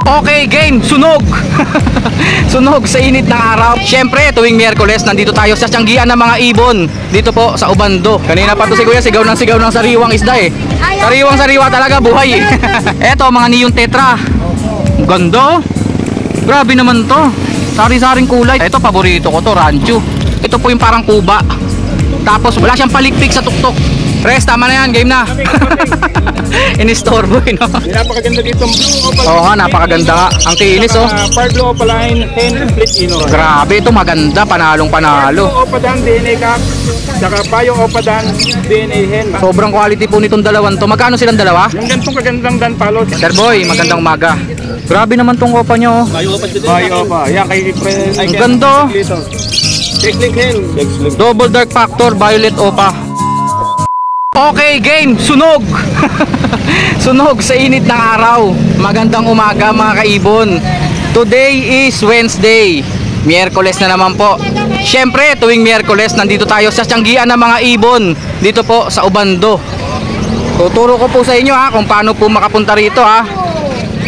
Okay, game, sunog. Sunog sa init ng araw. Siyempre, tuwing Miyerkules, nandito tayo sa tiyanggian ng mga ibon. Dito po sa Ubando. Kanina pa to si Kuya, sigaw ng sariwang isda eh. Sariwang-sariwa talaga, buhay eh. Eto, mga neon tetra. Ganda. Grabe naman to. Sari-saring kulay. Eto, paborito ko to, rancho. Ito po yung parang kuba. Tapos wala siyang palikpik sa tuktok. Rest, tama na yan, game na. Inistorbo no? Napakaganda dito. Oo nga, napakaganda nga. Ang kinis oh. Parblo Opaline, hen and split ino. Grabe, ito maganda, panalong panalo. Parblo Opadan, DNA Cap, saka Payo Opadan, DNA hen. Sobrang quality po nitong dalawan to. Magkano silang dalawa? Yung gantong kagandang Dan Palos. Sir Boy, magandang umaga. Grabe naman tong opa nyo. Payo Opa. Yan kay friend. Ang ganda. Check-link hen. Double dark factor, violet opa. Okay, game, sunog. Sunog sa init ng araw. Magandang umaga mga kaibon. Today is Wednesday. Miyerkules na naman po. Siyempre, tuwing Miyerkules, nandito tayo sa tiyanggian ng mga ibon. Dito po sa Ubando. Tuturo ko po sa inyo ha kung paano po makapunta rito ha.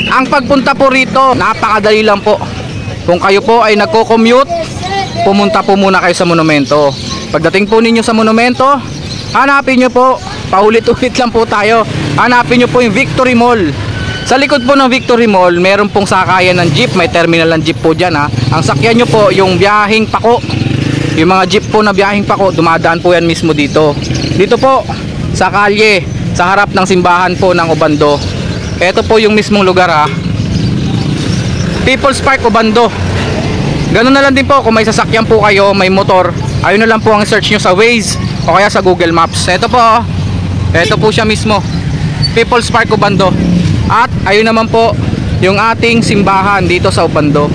Ang pagpunta po rito, napakadali lang po. Kung kayo po ay nagko-commute, pumunta po muna kayo sa monumento. Pagdating po ninyo sa monumento, hanapin nyo po, paulit-ulit lang po tayo. Hanapin nyo po yung Victory Mall. Sa likod po ng Victory Mall, meron pong sakayan ng jeep. May terminal ng jeep po dyan ha. Ang sakyan nyo po, yung biyahing pako. Yung mga jeep po na biyahing pako, dumadaan po yan mismo dito. Dito po, sa kalye, sa harap ng simbahan po ng Ubando. Ito po yung mismong lugar ha. People's Park Ubando. Ganun na lang din po kung may sasakyan po kayo, may motor. Ayun na lang po ang search nyo sa Waze o kaya sa Google Maps. Ito po, ito po siya mismo, People's Park Ubando. At ayun naman po yung ating simbahan dito sa Ubando.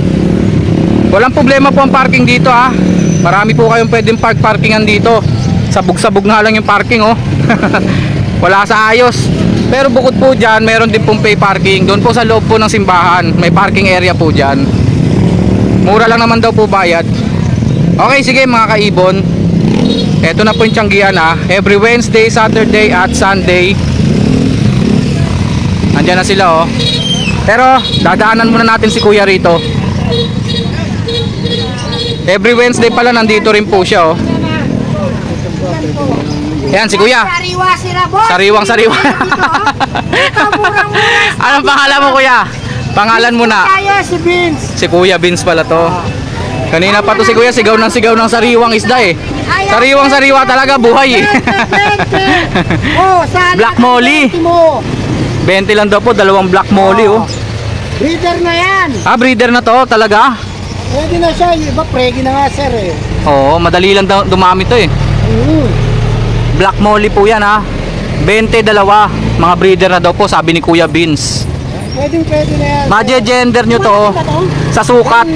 Walang problema po ang parking dito ha. Marami po kayong pwedeng parkingan dito. Sabog-sabog nga lang yung parking oh. Wala sa ayos. Pero bukod po dyan, meron din pong pay parking. Doon po sa loob po ng simbahan, may parking area po dyan. Mura lang naman daw po bayad. Okay, sige mga kaibon. Ito na po yung tiyanggian ha. Every Wednesday, Saturday at Sunday. Andiyan na sila oh. Pero dadaanan muna natin si Kuya rito. Every Wednesday pala nandito rin po siya oh. Yan si Kuya. Sariwa sila boss. Sariwang sariwa. Anong pangalan mo Kuya? Pangalan mo na. Si Vince. Si Kuya Vince pala to. Kanina pa to si Kuya, sigaw ng sariwang isda eh. Sariwang-sariwa talaga, buhay eh. Oh, Black Molly. 20 lang daw po, dalawang Black Molly oh. Breeder na yan. Ah, breeder na to talaga? Pwede na siya, iba pregi na nga sir eh. Oo, madali lang dumami to eh. Black Molly po yan ha. 20 dalawa, mga breeder na daw po, sabi ni Kuya Vince. Pwede na yan. Madje-gender nyo to oh. Sa sukat.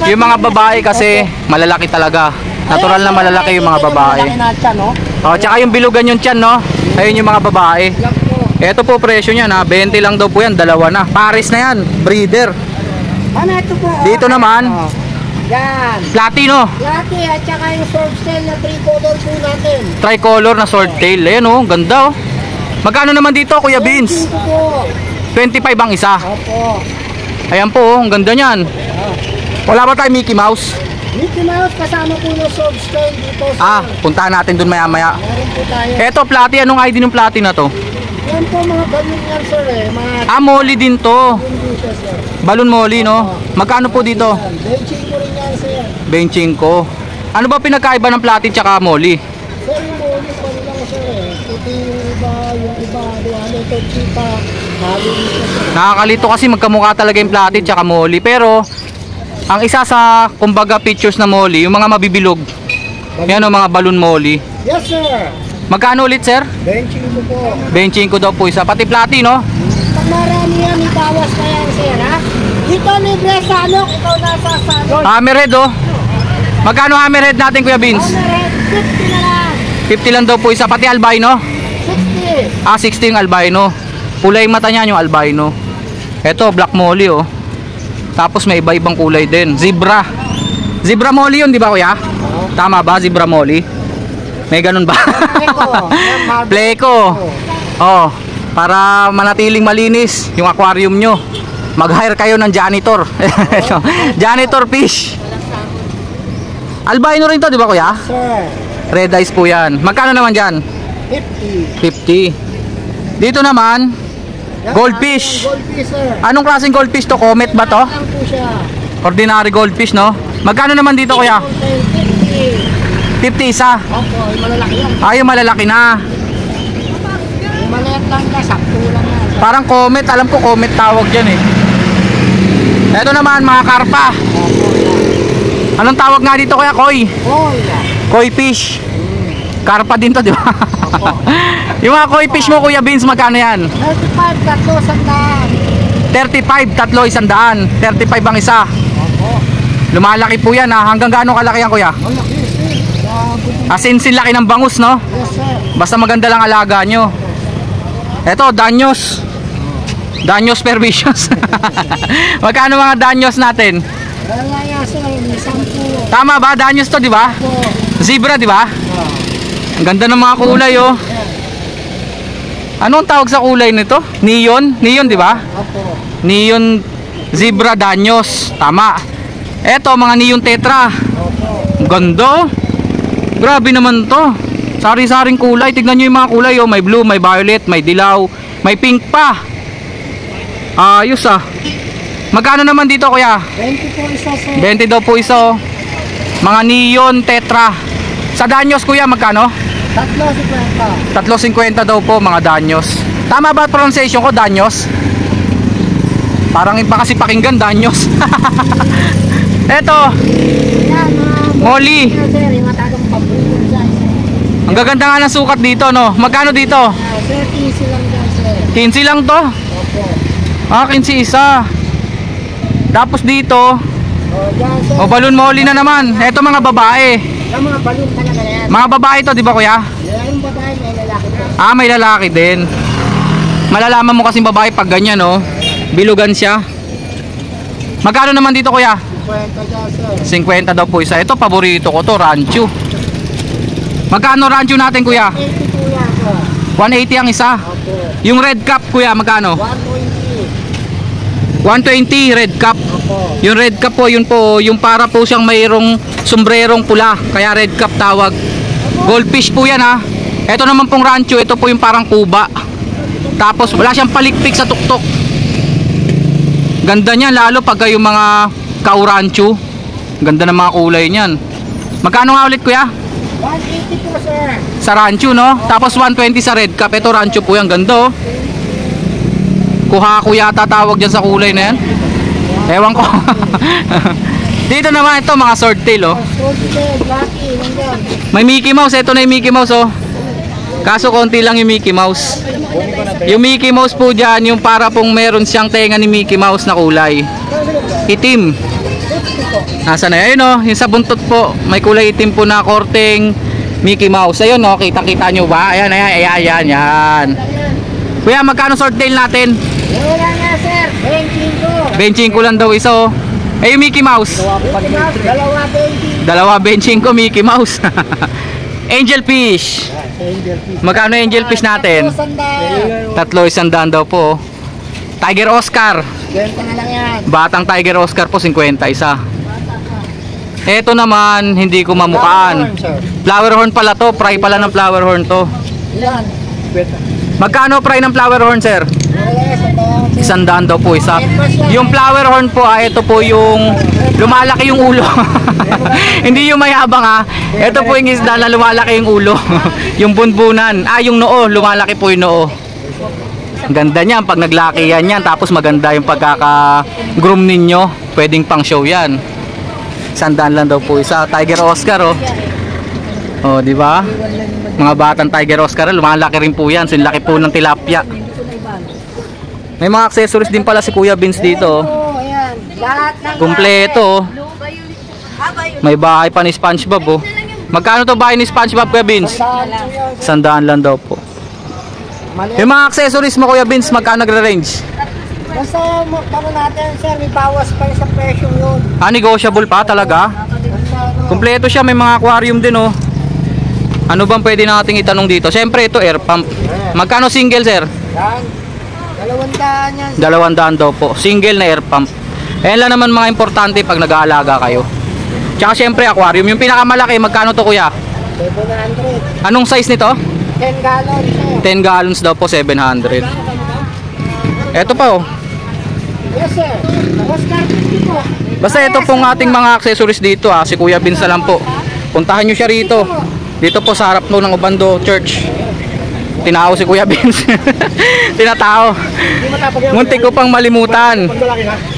Yung mga babae kasi malalaki talaga. Natural na malalaki yung mga babae. Oh, tsaka yung bilugan yung tiyan no. Ayun yung mga babae. Ito po presyo niya na 20 lang daw po yan, dalawa na. Paris na yan, breeder. Ano ito po? Dito naman, yan. Platino. Lati at saka yung swordtail na tricolor po natin. Tricolor na swordtail. Ayan oh, ganda oh. Magkano naman dito Kuya Vince? 25 ang isa. Opo. Ayan po oh, ang ganda niyan. Wala ba tayo Mickey Mouse? Mickey Mouse kasama po yung swordtail dito. Ah, puntahan natin dun maya maya. Meron po tayo. Eto Plati, anong ID ng Plati na to? Yan po mga balloon yan sir eh. Ah, Molly din to. Hindi siya sir. Balloon Molly no? Magkano po dito? Benching ko rin yan sir. Benching ko. Ano ba pinagkaiba ng Plati tsaka Molly? Sir yung Molly pa rin lang sir eh. Puti yung iba, duwalo ito chipa. Halo nito sir. Nakakalito kasi magkamukha talaga yung Plati tsaka Molly. Pero ang isa sa kumbaga pictures na Molly, yung mga mabibilog. Yan o mga balloon Molly. Yes sir. Magkano ulit sir? Benching ko po. Benching ko daw po isa. Pati Plati no? Pag marami yan, ibawas na yan sir ha. Dito libre sa anok, ikaw nasa salon. Hammerhead oh. Magkano hammerhead natin Kuya Vince? 50 na lang. 50 lang daw po isa. Pati albino? 60. Ah, 60 yung albino. Kulay mata niya yung albino. Eto, Black Molly oh. Tapos may iba-ibang kulay din. Zebra. Zebra Molly yun, di ba Kuya? Tama ba, Zebra Molly? May ganun ba? Pleco. Oh, para manatiling malinis yung aquarium nyo. mag-hire kayo ng janitor. Ito, janitor fish. Albino rin to, di ba kuya? Sir, Red eyes po yan. Magkano naman dyan? 50. 50. Dito naman, Yan, goldfish. Goldfish, sir. Anong klaseng goldfish to? Comet ba to? Lang po siya. Ordinary goldfish, no? Magkano naman dito kuya? 50. 50 isa. Opo, yung malalaki yan. Ay, yung malalaki na. Yung maliit lang na, sakto lang yan. Parang comet, alam ko comet tawag dyan eh. Ito naman mga karpa. Anong tawag nga dito kaya? Koi? Oh, yeah. Koi fish. Karpa din to, di ba? Yung mga koi fish mo Kuya Vince, magkano yan? 35, tatlo, sandaan. 35, tatlo, 100. 35 ang isa. Opo. Lumalaki po yan ha. Hanggang gaano kalaki yan kuya? Malaki, sir. Asin laki ng bangus, no? Yes, sir. Basta maganda lang alaga nyo. Eto, danyos. Danyos pervicious. Magkano mga danyos natin? Wala yan, sir. May 10. Tama ba? Danyos to, di ba? Opo. Zebra, di ba? Ang ganda ng mga kulay, oh. Ano ang tawag sa kulay nito? Neon? Neon, di ba? Opo. Neon zebra danyos. Tama. Eto, mga neon tetra. Opo. Ang ganda, oh. Grabe naman to. Sari-saring kulay. Tignan nyo yung mga kulay, oh. May blue, may violet, may dilaw, may pink pa. Ayos, ah. Magkano naman dito, kuya? 20 po isa, sir. 20 daw po isa, oh. Mga neon tetra. Sa danyos, kuya, magkano? Tatlo, 50. 3.50 daw po mga danyos. Tama ba pronunciation ko, danyos? Parang iba kasi pakinggan, danyos. Eto, Yan, Molly. Yan, sir. Yung matagang pabulo dyan, sir. Ang gaganda nga ng sukat dito, no? Magkano dito? Sir, 15 lang dyan, sir. 15 lang to. Opo. 15 isa. Tapos dito, O, dyan, sir. o balloon Molly na naman. Eto mga babae. Yung mga balon talaga na yan. Mga babae to, di ba kuya? Yung babae, may lalaki po. May lalaki din. Malalaman mo kasing babae pag ganyan, no? Bilugan siya. Magkano naman dito, kuya? 50 dyan, sir. 50 daw po isa. Ito, paborito ko to, rancho. Magkano rancho natin, kuya? 80 po yan, sir. 180 ang isa. Opo. Yung red cap, kuya, magkano? 120. 120 red cap. Opo. Yung red cap po, yun po, yung para po siyang mayroong sombrerong pula. Kaya red cap tawag. Goldfish po yan, ha. Ito naman pong rancho, ito po yung parang kuba. Tapos wala siyang palikpik sa tuktok. Ganda niyan, lalo pag yung mga kaurancho. Ganda ng mga kulay niyan. Magkano nga ulit, kuya? 180 po, sir. Sa rancho, no? Tapos 120 sa red cap. Ito rancho po yan, ganda, oh. Kuha ko yata tawag dyan sa kulay na yan. Ewan ko. Dito naman ito, mga swordtail, oh. Swordtail, Lucky, nandyan. May Mickey Mouse, ito na yung Mickey Mouse, oh. Kaso konti lang yung Mickey Mouse. Yung Mickey Mouse po dyan, yung para pong meron siyang tenga ni Mickey Mouse na kulay itim. Nasa na yun, oh. Yung sa buntot po, may kulay itim po na korteng Mickey Mouse. Ayun, oh, kita nyo ba? Ayan, ayan. Kuya, magkano swordtail natin? Wala nga, sir. 25. 25 lang daw isa, oh. Yung Mickey Mouse, Dalawa, 20. dalawa 25 Mickey Mouse. Angel fish. Magkano angel fish natin? Tatlo, 100 daw po. Tiger Oscar. 20 na lang yan. Batang Tiger Oscar po, 50 isa. Ito naman, hindi ko mamukaan. Flower horn pala to, fry pala ng flower horn to. Yan. Magkano fry ng flower horn, sir? Wala, 100 daw po isa. Yung flower horn po, ito po yung lumalaki yung ulo. Hindi yung mayabang, ha. Ito po yung isda na lumalaki yung ulo. Yung bunbunan. Yung noo, lumalaki po yung noo. Ganda niyan pag naglaki yan. Tapos maganda yung pagkaka-groom ninyo. Pwedeng pang show yan. 100 lang daw po isa. Tiger Oscar, oh. Oh, di ba? Mga batang Tiger Oscar, lumalaki rin po yan. Sinlaki po ng tilapia. May mga accessories din pala si Kuya Vince dito, oh. Ayan. Lahat ng Kompleto, oh. May bahay pa ni SpongeBob, oh. Magkano to bahay ni SpongeBob, Kuya Vince? 100 lang daw po. Yung mga accessories mo, Kuya Vince, magkano nagre-range? Basta ano natin, sir, may bawas pa sa presyo yun. Negotiable pa talaga? Basta, Kompleto siya, may mga aquarium din, oh. Ano bang pwede nating itanong dito? Siyempre ito air pump. Magkano single, sir? yan. 2 200 yan. 200 daw po. Single na air pump. Ayan lang naman mga importante pag nag-aalaga kayo. Tsaka syempre aquarium. Yung pinakamalaki, magkano to kuya? 700. Anong size nito? 10 gallons sir. 10 gallons daw po, 700. Eto pa oh. Yes sir. Oscar 50 po. Basta ito pong ating mga accessories dito si Kuya Vince na lang po. Puntahan nyo siya rito. Dito po sa harap no ng Obando Church. Tinao si Kuya Vince. Tinatao. Muntik ko pang malimutan.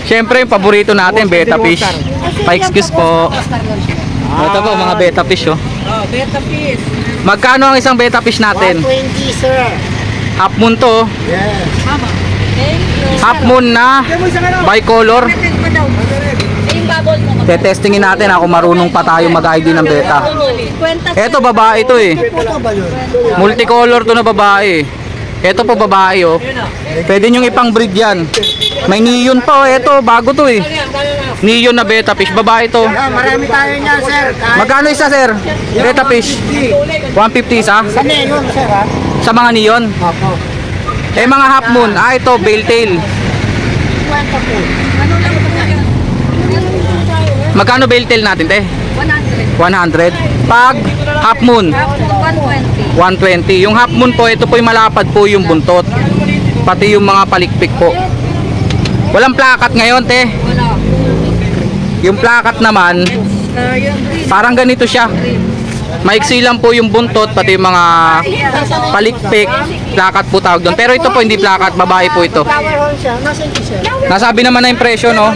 Siyempre yung paborito natin, betta fish. Pa-excuse po. Ito po mga betta fish oh. Beta fish. Magkano ang isang betta fish natin? 120 sir. Half moon to. Yes. Half moon na bicolor. Tetestingin natin kung marunong pa tayo mag-ID ng beta. Eto babae to eh. Multicolor to na babae. Eto po babae oh. Pwede nyong ipang breed yan. May neon pa oh. Eto bago to eh. Neon na beta fish. Babae to. Marami tayo niyan sir. Magkano isa sir? Beta fish? 150 isa? Sa neon sir ha? Sa mga neon? Opo. Eh mga half moon. Ito bale tail. 50 po. Magkano bale tail natin te? 100. 100. Pag half moon? 120. 120. Yung half moon po, ito po yung malapad po yung buntot. Pati yung mga palikpik po. Walang plakat ngayon, te. Wala. Yung plakat naman, parang ganito siya. Maiksi lang po yung buntot, pati yung mga palikpik. Plakat po tawag doon. Pero ito po hindi plakat, babae po ito. Flower horn siya. Nasaan po sir? Nasabi naman na yung presyo, no?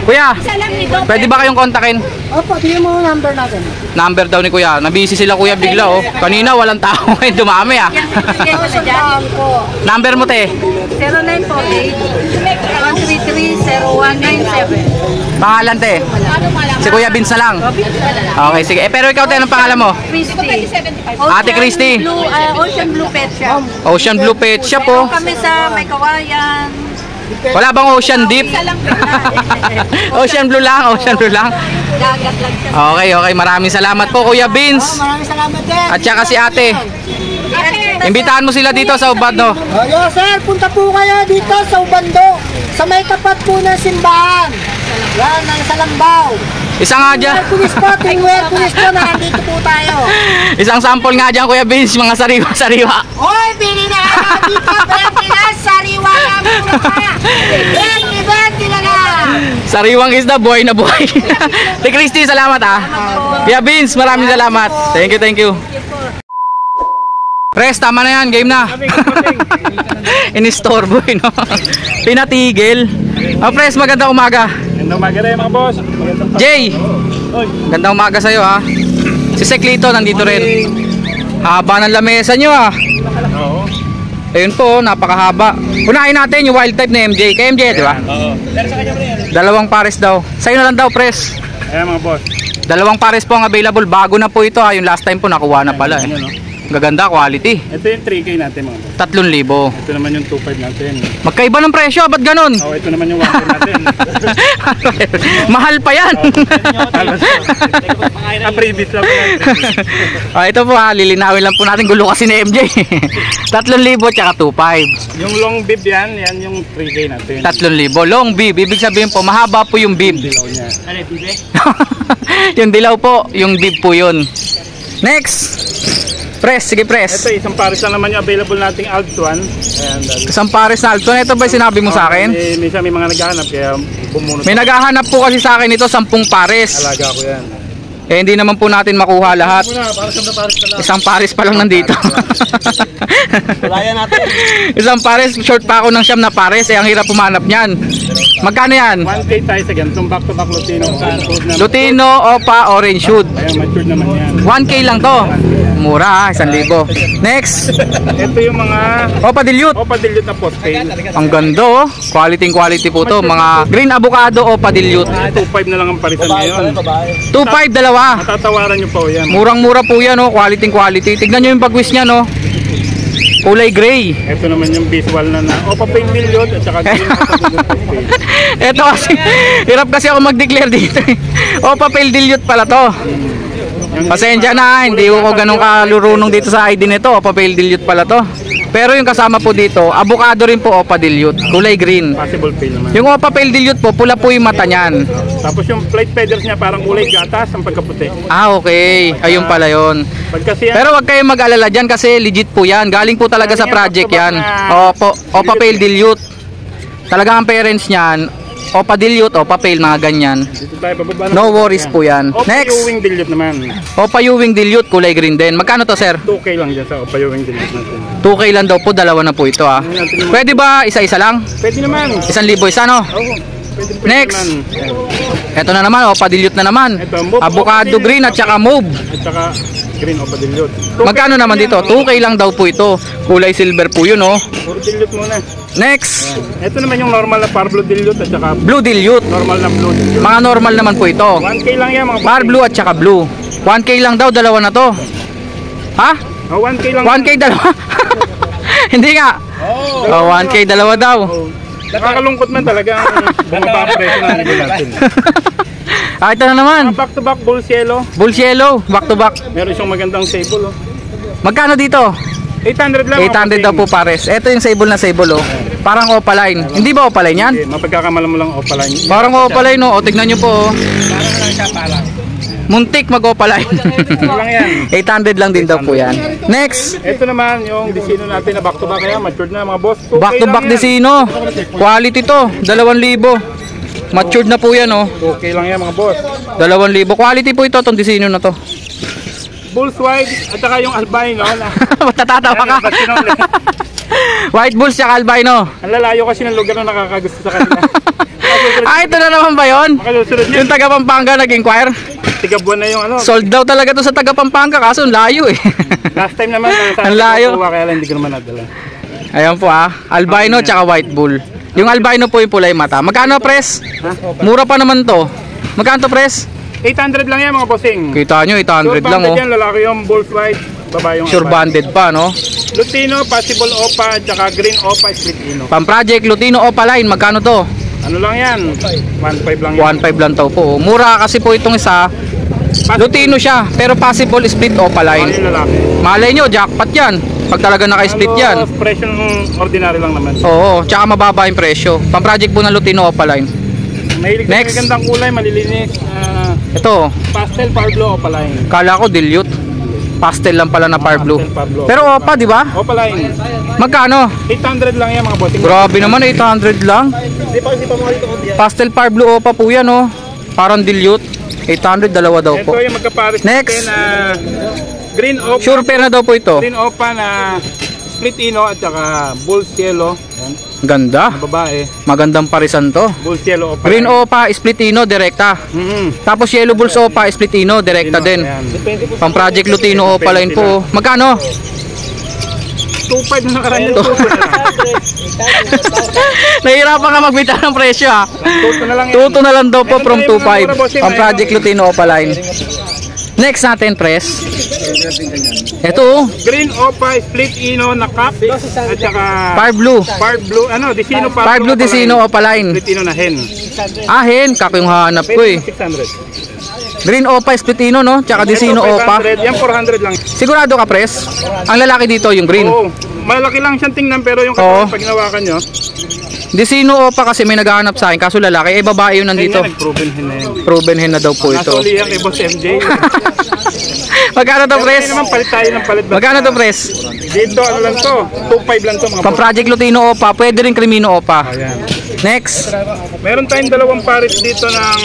Kuya, pwede ba kayong kontakin? Opo, bigyan mo ang number natin. Number daw ni Kuya. Nabisi sila Kuya bigla, oh. Kanina walang tao ngayon, dumami ah. Saan po? Number mo, te. 0948-133-0197. Pangalan, te. Si Kuya Vince na lang. Okay, sige. Pero ikaw, te, anong pangalan mo? Christy. Ate Christy. Ocean Blue Pet Shop. Ocean Blue Pet Shop, po. Kami sa May Kawayan. Wala bang Ocean Deep? Isa lang pala. Ocean Blue lang, Ocean Blue lang. Dagat lang siya. Okay, okay. Maraming salamat po, Kuya Vince. Maraming salamat din. At saka si ate. Imbitahan mo sila dito sa Ubando. Yo sir, punta po kayo dito sa Ubando. Sa may tapat po ng simbahan. Yan, ng Salambaw. Isa nga dyan. Pulis po, tingwer pulis po na nandito po tayo. Isang sample nga dyan, Kuya Vince. Mga sariwa-sariwa. Hoy, bili na kayo dito. 20 na, sariwa na muna ka. 20 na na. Sariwang isda, buhay na buhay. Te Christy, salamat ah. Kuya Vince, maraming salamat. Thank you, thank you. Pres, tama na yan. Game na. Inistorbo eh, no? Pinatigil. Pres, magandang umaga. Magandang umaga rin mga boss. Magandang Jay, gandang umaga sa'yo ha. Si Seclito nandito rin. Haba ng lamesa nyo ah. Oo. Ayun po, napakahaba. Unahin natin yung wild type na MJ. Kay MJ, di ba? Oo. Dalawang pares daw. Sa'yo na lang daw, Pres. Ayan mga boss. Dalawang pares po ang available. Bago na po ito ha. Yung last time po nakuha na pala eh. Ayan, no? Gaganda, quality. Ito yung 3K natin mga boss. 3,000. Ito naman yung 2.5 natin. Magkaiba ng presyo, ba't ganun? Oh, ito naman yung 1K natin. Mahal pa yan. Previous lang po natin. Ito po ha, lilinawin lang po natin, gulo kasi ni MJ. 3,000 tsaka 2,500. Yung long bib yan yung 3K natin. 3,000. Long bib, ibig sabihin po, mahaba po yung bib. Dilaw niya. Ano yung bib? Yung dilaw po, yung bib po yun. Next! Press, sige press. Ito isang pares lang naman yung available nating Altuan. Ayan, dali. Isang pares na Alton. Ito ba yung sinabi mo sa akin? Minsan may mga naghahanap kaya bumunot. May naghahanap po kasi sa akin ito 10 pares. Alaga ko yan. Eh hindi naman po natin makuha lahat. Pares na pares na lang. Isang pares pa lang nandito. Wala natin. Isang pares, short pa ako ng siyam na pares. Eh ang hirap pumanap niyan. Magkano yan? 1K tayo sa ganitong back to back Lutino. Lutino, Opa, Orange Shoot. Ayan, matured naman yan. 1K lang to. Mura ha, 1,000. Next. Ito yung mga Opa Dilute. Opa Dilute na post-paid. Ang ganda oh. Quality po to. Mga green avocado Opa Dilute. 2.5 na lang ang parisan ngayon. 2,500 dalawa. Matatawaran nyo po yan. Murang-mura po yan oh. Quality. Tignan nyo yung pagwis niya no. Kulay gray. Ito naman yung visual na Opa Paid Dilute at saka green Opa Dilute post-paid. Ito kasi, hirap kasi ako mag-declare dito. Opa Paid Dilute pala to. Pasensya na, hindi ko ganun kalurunong dito sa ID nito. Opa Pale Dilute pala to. Pero yung kasama po dito, avocado rin po Opa Dilute, kulay green. Possible fail naman. Yung Opa Pale Dilute po, pula po yung mata niyan. Tapos yung plate feathers niya parang kulay gatas ang pagkaputi. Ah, okay. Ayun pala yun. Pagkasi yan, Pero wag kayong mag-alala dyan kasi legit po yan. Galing po talaga sa project yan. Opo, Opa Pale Dilute. Talaga ang parents niyan, Opa Dilute, Opa Pale, mga ganyan. dito tayo pababa na. No worries po yan. Opa Next, Ewing Dilute naman. Opa Ewing Dilute, kulay green din. Magkano to, sir? 2K lang dyan sa Opa Ewing Dilute natin. 2K lang daw po, dalawa na po ito ah. Pwede ba isa-isa lang? Pwede naman. 1,000 isa, no? Oo. Pwede Next. naman. Ayan. Ito na naman, Opa Dilute na naman. Ito, mauve, Avocado Opa green at saka mauve. At saka green Opa Dilute. Magkano naman dito? 2K lang daw po ito. Kulay silver po yun, oh. Puro Dilute muna. Next, Ito naman yung normal na Parblo Dilute at saka Blue Dilute. normal na Blue Dilute. Mga normal naman po ito. 1K lang yan mga Par blue at saka blue. 1K lang daw, dalawa na to. Ha? Oh, 1K lang. 1K dalawa? Hindi nga. Oh, 1K dalawa daw. Nakakalungkot man talaga ang bumaba ang presyo ng nila natin. Ah, ito na naman. Back to back Bulls Yellow. Bulls yellow, back to back. Meron siyang magandang sable oh. Magkano dito? 800 lang. 800 daw po pares. Ito yung sable na sable, oh. Parang opaline. Hindi ba opaline yan? Okay, mapagkakamalan mo lang opaline. Parang opaline, oh. O, tignan nyo po, oh. Muntik mag-opaline. Ano lang yan? 800 lang din daw po yan. Next, Ito naman yung Disino natin na back to back kaya matured na mga boss. 2K back to lang back yan. Disino. Quality to, 2,000. Matured na po yan, oh. 2K lang yan mga boss. 2,000. Quality po ito, itong Disino na to. Bulls white at saka yung albino. Matatawa ka. White Bulls tsaka albino. Ang lalayo kasi ng lugar na nakakagusto sa kanila. Ah, ito na naman ba yun? Makalusunod niya. Yung taga Pampanga nag-inquire? Tigabuan na yung ano. Sold daw talaga to sa taga Pampanga kaso ang layo eh. Last time naman. Ang layo. Kaya lang hindi ko naman nadala. Ayan po ah, albino tsaka white bull. Yung albino po yung pulay mata. Magkano pres? Mura pa naman to. Magkano to pres? 800 lang yan mga bossing. Kita nyo, 800 lang oh. Yan, lalaki yung Bulls white. Babae yung Sure albino. banded pa no. Lutino, possible opa, at saka green opa, split ino. Pang project Lutino Opaline, magkano to? Ano lang yan? 1.5 lang yan. 1.5 lang to po. Mura kasi po itong isa. Lutino siya, pero possible split Ano Opaline. yung lalaki? Malay nyo, jackpot yan. Pag talaga naka-split yan. Presyo ng ordinary lang naman. Oo, tsaka mababa yung presyo. Pang project po ng Lutino Opaline. Mahilig sa Next. magandang kulay, malilinis. Ito, Pastel Parblo Opaline. kala ko dilute. Pastel lang pala na par blue. Pastel Parblo. Pero opa, di ba? Opaline. Magkano? 800 lang yan mga bossing. Grabe naman, 800 lang. Pastel par blue opa po yan, oh. Parang dilute. 800, dalawa daw Ito po. yung magkapares Next. natin na green opa. Sure pair na daw po ito. Green opa na split ino at saka Bulls Yellow. Yan, Ganda. babae. Magandang parisan to. Bulls Yellow opa. Green opa, splitino, direkta. Tapos yellow bulls opa, splitino, direkta din. Pang project Lutino opa line po. Magkano? 2.5 na nakaraan yung tuto na lang. Nahirapan ka magbita ng presyo ha. Tuto na lang yan. Tuto na lang daw po from 2.5. Pang project Lutino opa line. Next natin, press. Ito, oh. Green opa, split ino na cap at saka Par blue. Par blue, ano, Disino Par blue Disino opa line. Split ino na hen. Ahin, kak yung hanap ko eh. 600. Green opa, splitino, no? Tsaka Disino Ito, opa. 500. Yan 400 lang. Sigurado ka, press? Ang lalaki dito, yung green. Oo. Malaki lang siyang tingnan pero yung Oo. katawan pag ginawakan nyo, Disino opa kasi may naghahanap sa akin, kaso lalaki. Eh, babae yun nandito. nag-proven hen na yun. Proven hen na daw po ito. Nasulihan kay Boss MJ. Magkano to, Pero press? ngayon naman palit tayo ng palit. Magkano to, press? Dito, ano lang to? 2.5 lang to mga Pang boss. project Lutino opa, pwede rin Crimino opa. Ayan. Next. Meron tayong dalawang pares dito ng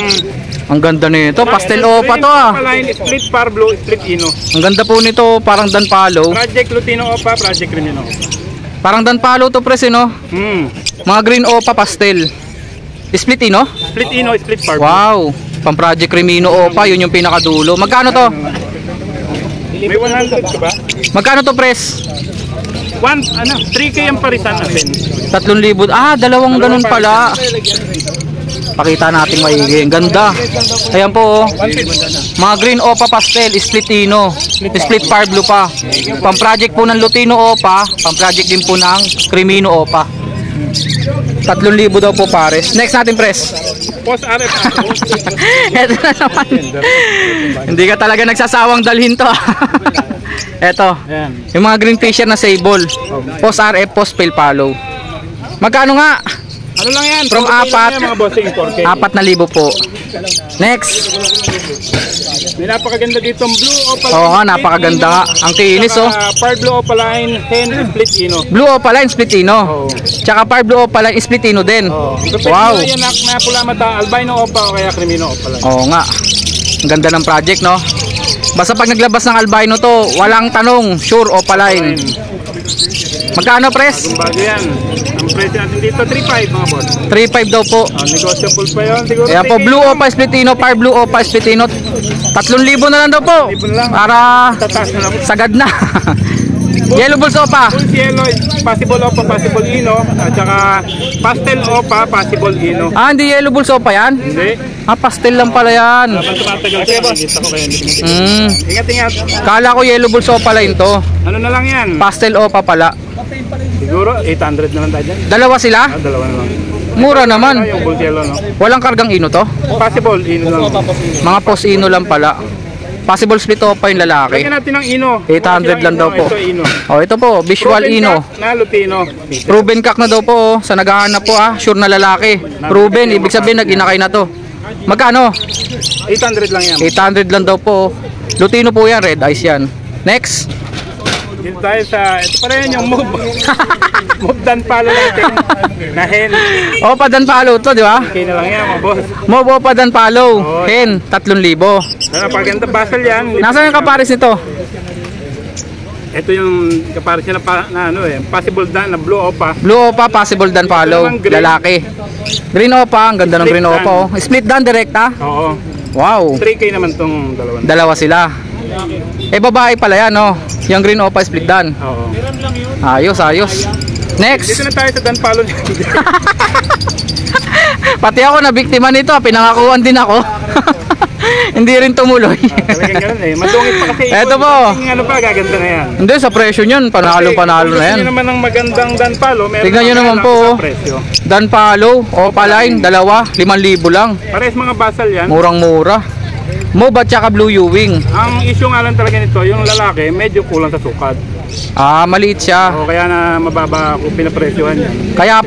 Ang ganda nito, pastel opa to ah. Line, split par blue, split ino. Ang ganda po nito, parang Danpalo. Project Lutino opa, Project Crimino. Parang Danpalo to, press, eh, no? Mga green opa pastel. Split, no? Split ino, split par blue. Wow. Pang project Crimino opa, yun yung pinakadulo. Magkano to? May 100 ka ba? Magkano to, press? 3K ang parisan natin. 3,000. Ah, dalawang ganun pala. Pakita natin maigi. Ang ganda. Ayan po, oh. Mga green opa pastel, splitino. Split par blue pa. Pang project po ng Lutino opa, pang project din po ng Crimino opa. 3,000 daw po pares. Next natin, press. Post RF ako. Ito na naman. Hindi ka talaga nagsasawang dalhin to. Ito, Ayan. yung mga green fisher na sable. Post RF, post fail follow. Magkano nga? Ano lang yan? From 4K lang apat. yan, mga bossing, 4K. 4,000 po. Next. May napakaganda dito ang blue opaline. Oo nga, napakaganda nga. Ang kinis, oh. Par blue opaline, hen split ino. Blue opaline, split ino. Oo. Tsaka par blue opaline, split ino din. Oh, Wow. Yan na pula mata, albino opa o kaya crimino opaline. Oo nga. Ang ganda ng project, no? Basta pag naglabas ng albino to, walang tanong, sure opaline. Magkano, pres? Bago yan. Ang presyo natin dito 3.5 mga boss. 3,500 daw po. Negotiable pa yun siguro. Kaya po, blue opa, split ino, par blue opa, split ino. 3,000 na lang daw po. 3,000 lang. Para Tataas na lang. sagad na. Yellow bulls opa. Full yellow, possible opa, possible ino. At saka pastel opa, possible ino. Ah, hindi yellow bulls opa yan? Hindi. Ah, pastel lang pala yan. Habang tumatagal siya, nakikita ko kaya hindi. Ingat-ingat. Kala ko yellow bulls opa lang to. Ano na lang yan? Pastel opa pala. Siguro 800 naman tayo dyan. Dalawa sila? Dalawa na lang. Mura naman. Yung full yellow, no? Walang kargang ino to? Possible, ino lang. Mga post ino lang pala. Possible split opa yung lalaki. Lagyan natin ng ino. 800 lang daw po. Ito ino. Oh, ito po, visual Proven ino. cock na lutino. Proven cock na daw po, oh. Sa naghahanap po ah, sure na lalaki. Proven, ibig sabihin nag-inakay na to. Magkano? 800 lang yan. 800 lang daw po. Lutino po yan, red eyes yan. Next. Dito tayo sa, ito pa rin yung move. Move dan pala natin. Na hen. Opa dan palo to, di ba? Okay na lang yan mga boss. Mobo opa dan palo. Hen, 3,000. Ano, paganda basal yan. Nasaan yung kapares nito? Ito yung kapares niya na ano eh. Possible dan na blue opa. Blue opa, possible dan palo. Lalaki. Green opa, ang ganda ng green opa. Oh. Split dan direkta. Oo. Wow. 3K naman tong dalawa. Dalawa sila. Eh babae pala yan, no? Yung green opa split dan. Oo. Ayos, ayos. Dito Next. na tayo sa dan palo. Pati ako na biktima nito, pinangakuan din ako. Hindi rin tumuloy. Talagang ganun eh. Madungit pa kasi. Eto po. Yung ano pa, gaganda na yan. Hindi, sa presyo niyan, panalo na Kung yan. gusto naman ng magandang dan palo, meron Tignan nyo pa naman lang po, sa oh. presyo. Dan palo, opaline, dalawa, 5,000 lang. Pares mga basal yan. Murang-mura. Mob at saka blue Ewing. Ang issue nga lang talaga nito, yung lalaki medyo kulang sa sukad. Ah, maliit siya. O kaya na mababa kung pinapresyohan yan. Kaya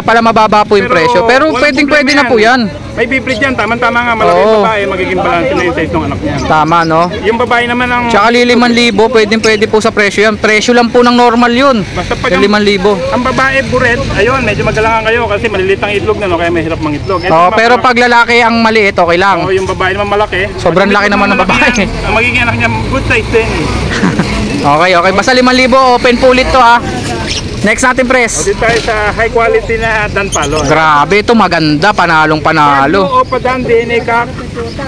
pala mababa po yung presyo. Pero walang pwede problema na po yan. May bibrid yan, tama-tama nga, malaki Oo. yung babae, magiging balance na yung size ng anak niya. Tama, no? Yung babae naman ang, Tsaka 5,000, pwede po sa presyo yan. Presyo lang po ng normal yun. basta pag Yung 5,000. ang babae buret, ayun, medyo magalangan kayo kasi maliliit ang itlog na, no? Kaya mahirap mangitlog. Oh, pero pag lalaki ang maliit, okay lang. yung babae naman malaki. Sobrang laki naman ng babae. Ang magiging anak niya, good size din. Okay, okay. Basta 5,000, open po ulit to ha. Next natin, pres. Dito tayo sa high quality na dan palo. Grabe, ito maganda. Panalong panalo. Bio Opadan DNA Cock,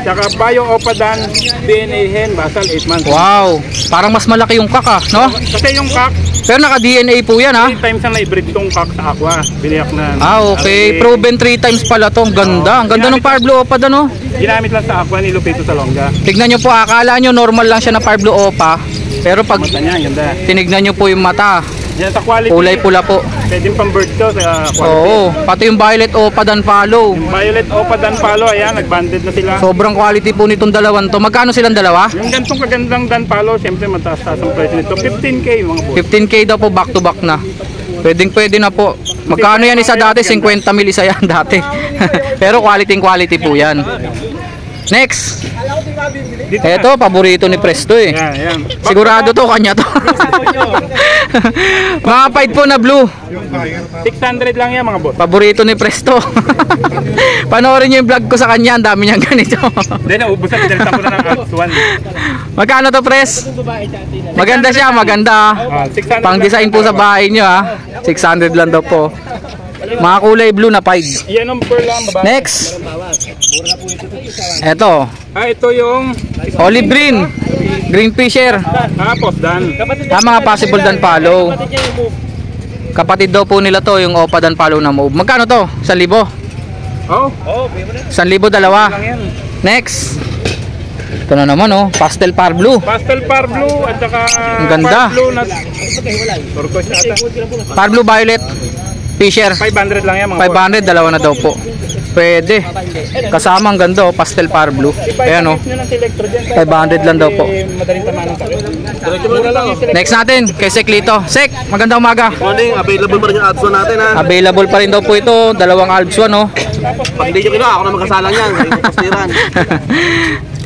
saka Bio Opadan DNA Hen, basal 8 months. Wow, parang mas malaki yung kaka, no? Kasi yung cock, Pero naka-DNA po yan, ha? 3 times na na-breed tong cock sa aqua. Biniyak na. Ah, okay. Proven 3 times pala to. Ang ganda. Ang ganda ng Parblo Opa doon, no? Ginamit lang sa aqua ni Lupito Salonga. Tignan nyo po, akala nyo normal lang siya na Parblo Opa. Pero pag Mata niya, ang ganda. tinignan nyo po yung mata, Yan sa quality. kulay pula po. Pwedeng pang bird to sa quality. Oo, pati yung Violet Opa dan follow. Yung Violet Opadan palo, ayan, nag-banded na sila. Sobrang quality po nitong dalawan to. Magkano silang dalawa? Yung gantong kagandang dan palo, siyempre mataas-taas ang price nito. 15K mga boss. 15K daw po, back to back na. Pwede na po. Magkano yan isa dati? 50 mil isa yan dati. Pero quality po yan. Next. Dito Eto, paborito ni Presto eh. Yan, yan. Sigurado to, kanya to. Mga fight po na blue. 600 lang yan mga boss. Paborito ni Presto. Panoorin nyo yung vlog ko sa kanya. Ang dami niyang ganito. Then naubos na, pinalitan ko na ng Alps 1. Magkano to, Pres? Maganda siya, maganda. 600 Pang design po sa bahay nyo ha. 600 lang daw po. Mga kulay blue na pied. Yan ang pearl lang, babae. Next. Eto, Ito yung olive green. Green fisher. Tapos dan. Mga possible dan follow. Kapatid daw po nila to, yung Opa dan follow na move. Magkano to? 1,000. Oh, 1,000 dalawa. lang yan. Next. Ito na naman oh, pastel par blue. Pastel par blue at saka Ang ganda. par blue na turquoise ata. Par blue violet fisher. 500 lang yan mga boss. 500, dalawa na daw po. Pwede. Kasama ang ganda, oh, pastel par blue. Ayan, oh. Nyo ng selector dyan. 500 lang daw po. Madaling tamaan ng takip. Diretso mo na lang. Next natin, kay Sek Lito. Sek, magandang umaga. Morning, available pa rin yung ads natin ha. Available pa rin daw po ito, dalawang Alps 1, oh. Pag hindi nyo kinuha, ako na magkasalang yan. Pastiran.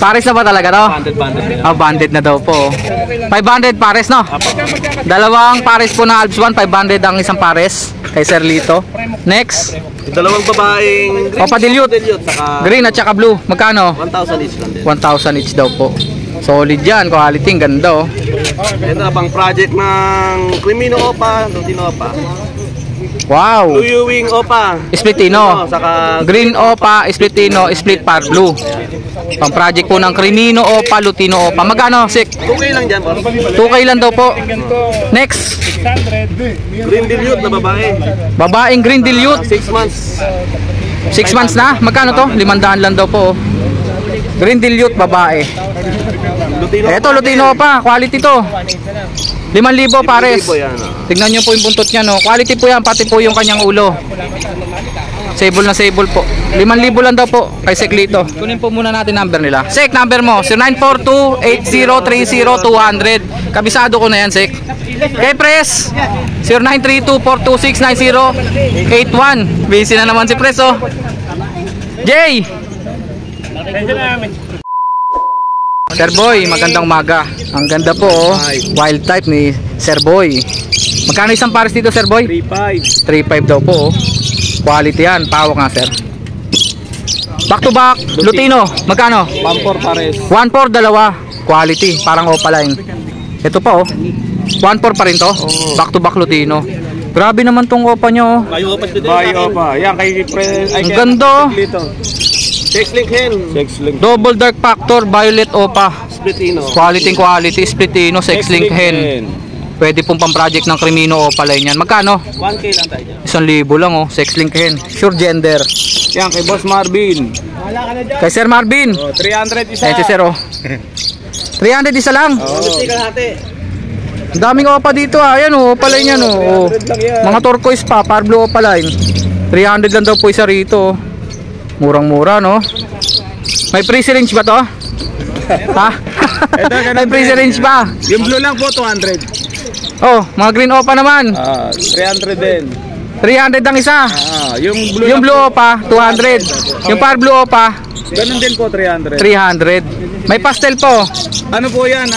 Pares na ba talaga to? Banded. Ah, banded na daw po. 500 pares, no? Dalawang pares po na Alps 1, 500 ang isang pares kay Sir Lito. Next, Yung dalawang babaeng green. Opa Dilute. Saka green at saka blue. Magkano? 1,000 each lang din. 1,000 each daw po. Solid yan, quality, ang ganda, oh. Ito na pang project ng Crimino Opa, Lutino Opa. Wow. Luyuwing Opa. Splitino. Saka Green Opa, Splitino, Split Par Blue. Pang project po ng Crimino Opa, Lutino Opa. Magkano, Sik? 2K lang dyan. 2K lang daw po. Next, 600. Green Dilute na babae. babaeng Green Dilute. 6 months. 6 months na. Magkano to? 500 lang daw po, oh. Green Dilute, babae. Lutino Eto, Lutino Opa. Quality to. 5,000 pares. 5,000 yan. Tignan nyo po yung buntot niya, no? Quality po yan, pati po yung kanyang ulo. Sable na sable po. 5,000 lang daw po kay Sek Lito. Kunin po muna natin number nila. Sek, number mo 0942-8030-200. Kabisado ko na yan, Sek. Kay Pres 0932-426-9081. Busy na naman si Pres, oh. Jay! Diretso na namin. Sir Boy, magandang umaga. Ang ganda po, oh. Wild type ni Sir Boy. Magkano isang pares dito, Sir Boy? 3.5. 3.5 daw po, oh. Quality yan. Pawak nga, sir. Back to back, Lutino. Magkano? 1.4 pares. 1.4 dalawa. Quality, parang opaline. Ito pa, oh. 1.4 pa rin to. Back to back, Lutino. Grabe naman tong opa nyo, oh. Bayo Opa dito. Bayo pa. Yan kay Ang ganda, oh. Dito. 6 link hen. 6 link. Double dark factor, violet opa. Splitino. Quality, Splitino, 6 link hen. Pwede pong pang-project ng Crimino opaline yan. Magkano? 1K lang tayo dyan. 1,000 lang, oh. 6 link hen. Sure gender. Yan kay Boss Marvin. Kay Sir Marvin. 300 isa. Ayan si Sir, oh. 300 isa lang. Ang daming opa dito, ah. Ayan, oh, opaline yan, oh. 300 lang yan. Mga turquoise pa, par blue opaline. 300 lang daw po isa rito, oh. Murang-mura, no? May free syringe ba to? Ha? May free syringe ba? Yung blue lang po 200. Oh, mga green opa naman. 300 din. 300 ang isa. Yung blue Yung lang blue opa, 200. Yung par blue opa, ganun din po 300. 300. May pastel po. Ano po yan?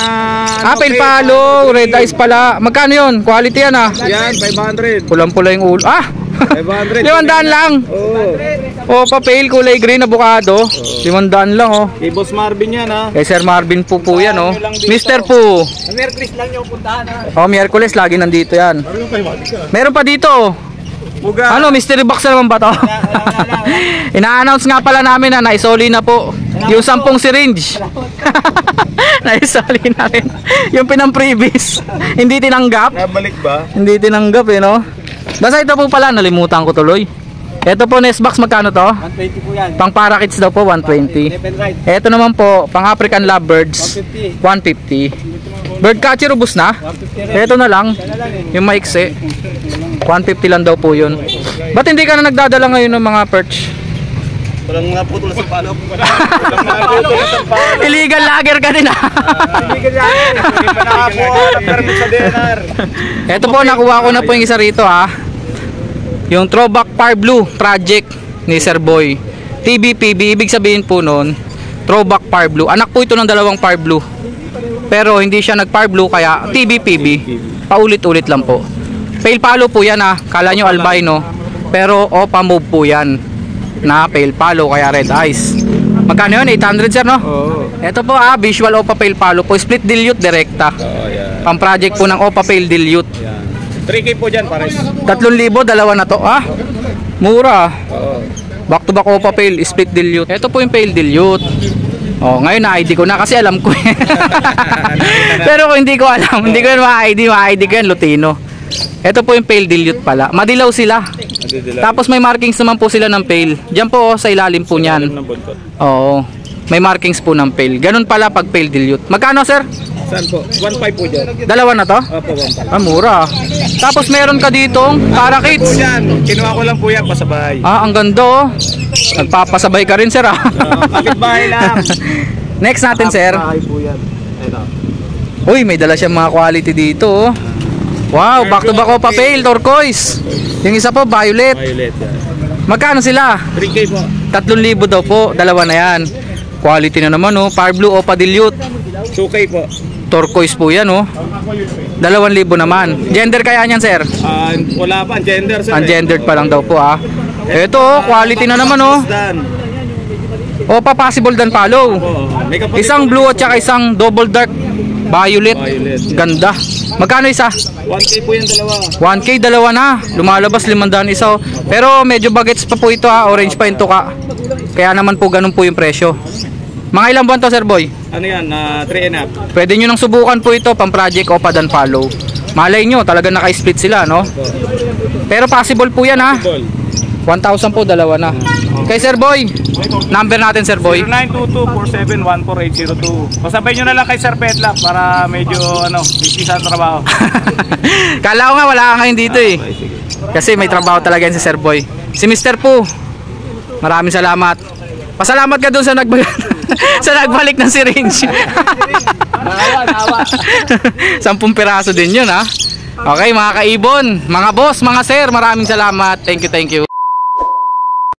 Apple palo, red eyes pala. Magkano yun? Quality yan, ah. Yan 500. Pulang-pula yung ulo. Ah! 500. 500 lang. Oh. Opa pale, kulay green, avocado. 500 lang, oh. Kay Boss Marvin yan ha. Kay Sir Marvin po yan, oh. Mr. Po. Merkulis lang yung puntahan ha. Oh, Miyerkules, lagi nandito yan. Meron pa dito, oh. Buga. Ano, mystery box na naman ba to? Ina-announce nga pala namin na naisoli na po yung 10 syringe. Naisoli na rin. Yung pinang-previous. Hindi tinanggap. Nabalik ba? Hindi tinanggap, eh, no? Basta ito po pala, nalimutan ko tuloy. Ito po, nest box, magkano to? 120 po yan. Pang parakeets daw po, 120. Ito naman po, pang African lovebirds, 150. Bird catcher, ubus na? Ito na lang, yung maiksi. 150 lang daw po yun. Ba't hindi ka na nagdadala ngayon ng mga perch? Walang mga putol sa palok. Illegal lager ka din, ah. Illegal yan. Hindi pa nakakuha ng permit sa DNR. Ito po, nakuha ko na po yung isa rito, ha. Yung Throwback Par Blue project ni Sir Boy. TBPB, ibig sabihin po nun, Throwback Par Blue. Anak po ito ng dalawang Par Blue. Pero hindi siya nag-Par Blue, kaya TBPB. Paulit-ulit lang po. Pale palo po yan, ha. Kala nyo albino. Pero opa move po yan. Na pale palo, kaya red eyes. Magkano yun? 800, sir, no? Oo. Ito po, visual opa pale palo po. Split dilute direkta. Oh, yan. Pang project po ng opa pale dilute. Yan. 3K po dyan pares. 3,000, dalawa na to. Ah, mura. Oo. Back to back opa pale, split dilute. Ito po yung pale dilute. Oh, ngayon na-ID ko na kasi alam ko eh. Pero kung hindi ko alam, hindi ko yan ma-ID ko yan, Lutino. Ito po yung pale dilute pala. Madilaw sila. Tapos may markings naman po sila ng pale. Diyan po, oh, sa ilalim po niyan. Oo. May markings po ng pale. Ganun pala pag pale dilute. Magkano, sir? Saan po? 1.5 po dyan. Dalawa na to? Opo, 1.5. Ah, mura. Tapos meron ka ditong para Po kids. yan. Kinuha ko lang po yan pasabay. Ah, ang ganda oh. Nagpapasabay ka rin, sir ah. Kapit-bahay lang. Next natin, sir. Bahay po yan. Ito. Uy, may dala siyang mga quality dito oh. Wow, back to back Opa Pale, turquoise. Yung isa po, violet. Violet yan. Magkano sila? 3K po. 3,000 daw po, dalawa na yan. Quality na naman oh. Fire blue Opa Dilute. 2K po. Turquoise po yan oh. 2,000 naman. Gender kaya niyan, sir? Wala pa. Gender sir. Ungendered pa lang daw po ah. Ito oh, quality na naman oh. Dan. Opa possible dan follow. May kapatid Isang po. blue at saka isang double dark violet. Violet. Ganda. Magkano isa? 1K po yung dalawa. 1K dalawa na. Lumalabas 500 isa oh. Pero medyo bagets pa po ito ah. Orange pa yung tuka. Kaya naman po ganun po yung presyo. Mga ilang buwan to, Sir Boy? Ano yan? 3 and a half. Pwede nyo nang subukan po ito pang project Opa dan follow. Malay nyo, talaga naka-split sila, no? Pero possible po yan ha. Ball. 1,000 po, dalawa na. Kay Sir Boy, number natin, Sir Boy. 0922-4714802. Pasabay nyo na lang kay Sir Petlap para medyo busy sa trabaho. Kala ko nga wala ka ngayon dito eh. Kasi may trabaho talaga yan si Sir Boy. Si Mr. Poo, maraming salamat. Pasalamat ka doon sa nagbalik sa nagbalik ng syringe. 10 piraso din yun ha. Okay mga kaibon, mga boss, mga sir, maraming salamat. Thank you, thank you.